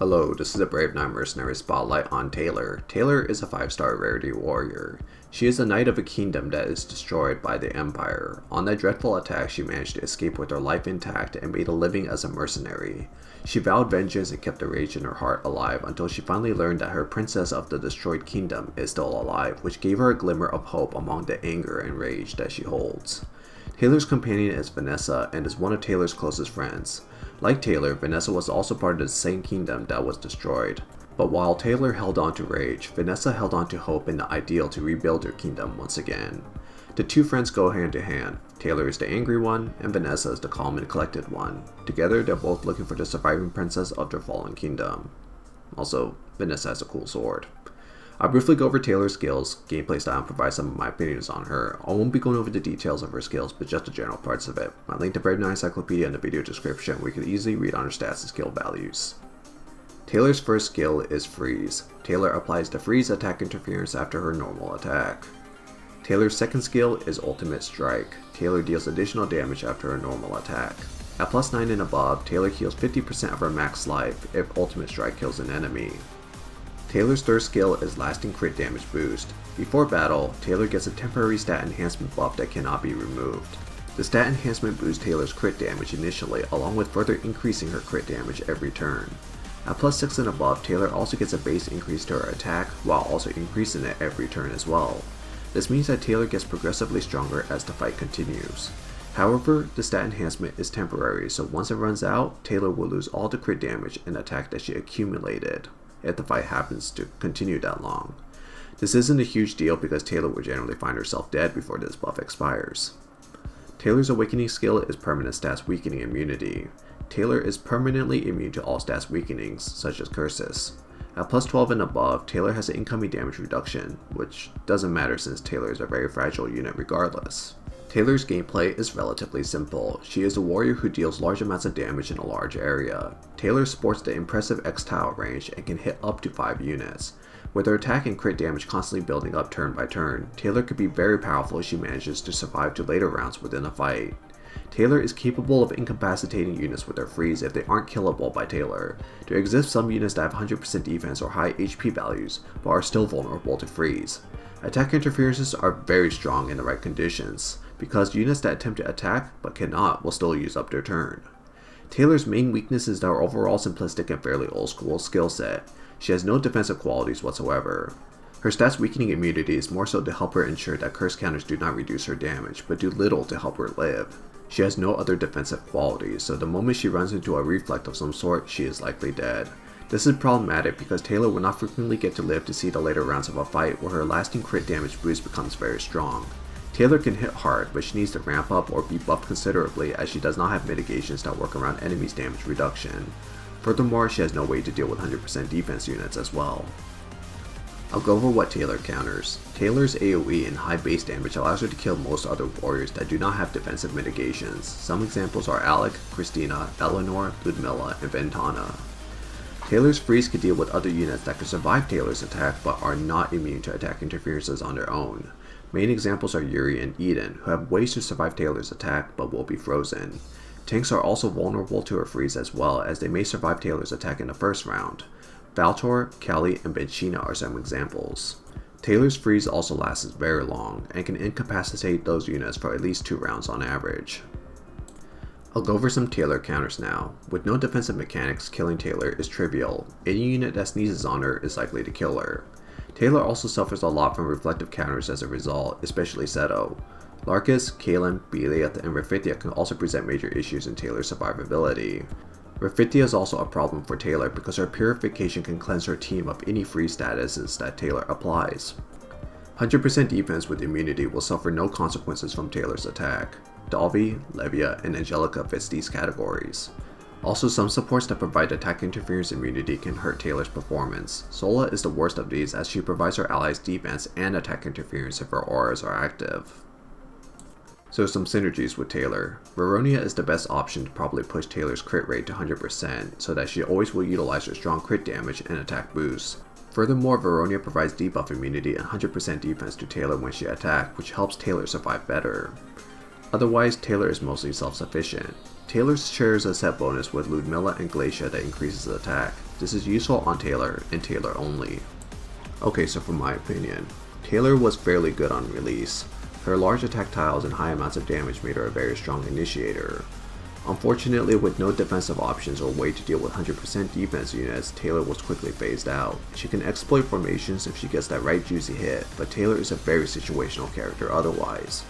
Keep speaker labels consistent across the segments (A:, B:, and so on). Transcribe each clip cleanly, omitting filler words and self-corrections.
A: Hello, this is a Brave Knight Mercenary spotlight on Taylor. Taylor is a 5-star rarity warrior. She is a knight of a kingdom that is destroyed by the Empire. On that dreadful attack, she managed to escape with her life intact and made a living as a mercenary. She vowed vengeance and kept the rage in her heart alive until she finally learned that her princess of the destroyed kingdom is still alive, which gave her a glimmer of hope among the anger and rage that she holds. Taylor's companion is Vanessa and is one of Taylor's closest friends. Like Taylor, Vanessa was also part of the same kingdom that was destroyed. But while Taylor held on to rage, Vanessa held on to hope and the ideal to rebuild her kingdom once again. The two friends go hand in hand. Taylor is the angry one, and Vanessa is the calm and collected one. Together, they're both looking for the surviving princess of their fallen kingdom. Also, Vanessa has a cool sword. I'll briefly go over Taylor's skills, gameplay style, and provide some of my opinions on her. I won't be going over the details of her skills, but just the general parts of it. I linked the Brave Knight Encyclopedia in the video description where you can easily read on her stats and skill values. Taylor's first skill is Freeze. Taylor applies the Freeze attack interference after her normal attack. Taylor's second skill is Ultimate Strike. Taylor deals additional damage after her normal attack. At plus 9 and above, Taylor heals 50% of her max life if Ultimate Strike kills an enemy. Taylor's third skill is Lasting Crit Damage Boost. Before battle, Taylor gets a temporary stat enhancement buff that cannot be removed. The stat enhancement boosts Taylor's crit damage initially, along with further increasing her crit damage every turn. At plus 6 and above, Taylor also gets a base increase to her attack, while also increasing it every turn as well. This means that Taylor gets progressively stronger as the fight continues. However, the stat enhancement is temporary, so once it runs out, Taylor will lose all the crit damage and attack that she accumulated, if the fight happens to continue that long. This isn't a huge deal because Taylor will generally find herself dead before this buff expires. Taylor's awakening skill is Permanent Stats Weakening Immunity. Taylor is permanently immune to all stats weakenings, such as curses. At plus 12 and above, Taylor has an incoming damage reduction, which doesn't matter since Taylor is a very fragile unit regardless. Taylor's gameplay is relatively simple. She is a warrior who deals large amounts of damage in a large area. Taylor sports the impressive X-Tile range and can hit up to 5 units. With her attack and crit damage constantly building up turn by turn, Taylor could be very powerful if she manages to survive to later rounds within a fight. Taylor is capable of incapacitating units with her freeze if they aren't killable by Taylor. There exist some units that have 100% defense or high HP values, but are still vulnerable to freeze. Attack interferences are very strong in the right conditions, because units that attempt to attack but cannot will still use up their turn. Taylor's main weakness is her overall simplistic and fairly old school skill set. She has no defensive qualities whatsoever. Her stats weakening immunity is more so to help her ensure that curse counters do not reduce her damage, but do little to help her live. She has no other defensive qualities, so the moment she runs into a reflect of some sort, she is likely dead. This is problematic because Taylor will not frequently get to live to see the later rounds of a fight where her lasting crit damage boost becomes very strong. Taylor can hit hard, but she needs to ramp up or be buffed considerably as she does not have mitigations that work around enemies' damage reduction. Furthermore, she has no way to deal with 100% defense units as well. I'll go over what Taylor counters. Taylor's AoE and high base damage allows her to kill most other warriors that do not have defensive mitigations. Some examples are Alec, Christina, Eleanor, Ludmilla, and Ventana. Taylor's freeze could deal with other units that could survive Taylor's attack but are not immune to attack interferences on their own. Main examples are Yuri and Eden, who have ways to survive Taylor's attack but will be frozen. Tanks are also vulnerable to her freeze as well, as they may survive Taylor's attack in the first round. Valtor, Callie, and Benchina are some examples. Taylor's freeze also lasts very long, and can incapacitate those units for at least 2 rounds on average. I'll go over some Taylor counters now. With no defensive mechanics, killing Taylor is trivial. Any unit that sneezes on her is likely to kill her. Taylor also suffers a lot from reflective counters as a result, especially Seto. Larkus, Kaelin, Belieth, and Raphithia can also present major issues in Taylor's survivability. Raphithia is also a problem for Taylor because her purification can cleanse her team of any freeze statuses that Taylor applies. 100% defense with immunity will suffer no consequences from Taylor's attack. Dalvi, Levia, and Angelica fits these categories. Also, some supports that provide attack interference immunity can hurt Taylor's performance. Sola is the worst of these as she provides her allies defense and attack interference if her auras are active. So some synergies with Taylor. Veronia is the best option to probably push Taylor's crit rate to 100% so that she always will utilize her strong crit damage and attack boosts. Furthermore, Veronia provides debuff immunity and 100% defense to Taylor when she attacks, which helps Taylor survive better. Otherwise, Taylor is mostly self-sufficient. Taylor shares a set bonus with Ludmilla and Glacia that increases attack. This is useful on Taylor, and Taylor only. Okay, so for my opinion, Taylor was fairly good on release. Her large attack tiles and high amounts of damage made her a very strong initiator. Unfortunately, with no defensive options or way to deal with 100% defense units, Taylor was quickly phased out. She can exploit formations if she gets that right juicy hit, but Taylor is a very situational character otherwise.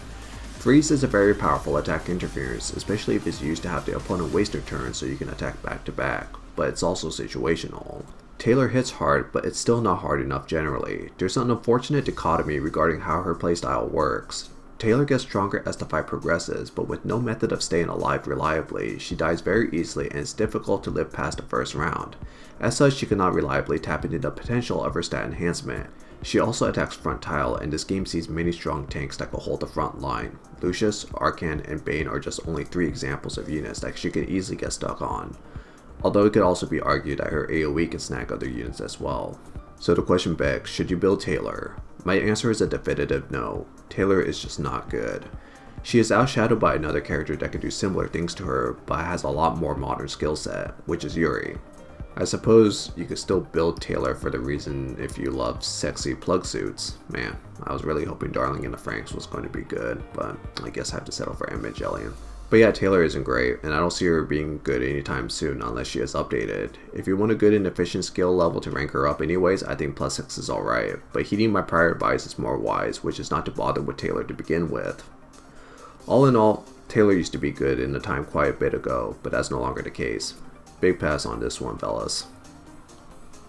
A: Freeze is a very powerful attack interference, especially if it's used to have the opponent waste their turn so you can attack back to back, but it's also situational. Taylor hits hard, but it's still not hard enough generally. There's an unfortunate dichotomy regarding how her playstyle works. Taylor gets stronger as the fight progresses, but with no method of staying alive reliably, she dies very easily and it's difficult to live past the first round. As such, she cannot reliably tap into the potential of her stat enhancement. She also attacks front tile, and this game sees many strong tanks that can hold the front line. Lucius, Arcan, and Bane are just only 3 examples of units that she can easily get stuck on. Although it could also be argued that her AoE can snag other units as well. So the question begs, should you build Taylor? My answer is a definitive no. Taylor is just not good. She is outshadowed by another character that can do similar things to her, but has a lot more modern skill set, which is Yuri. I suppose you could still build Taylor for the reason if you love sexy plug suits. Man, I was really hoping Darling in the Franxx was going to be good, but I guess I have to settle for Evangelion. But yeah, Taylor isn't great, and I don't see her being good anytime soon unless she is updated. If you want a good and efficient skill level to rank her up anyways, I think +6 is alright, but heeding my prior advice is more wise, which is not to bother with Taylor to begin with. All in all, Taylor used to be good in the time quite a bit ago, but that's no longer the case. Big pass on this one, fellas.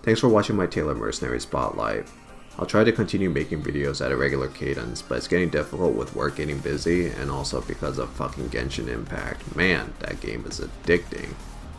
A: Thanks for watching my Taylor Mercenary Spotlight. I'll try to continue making videos at a regular cadence, but it's getting difficult with work getting busy and also because of fucking Genshin Impact. Man, that game is addicting.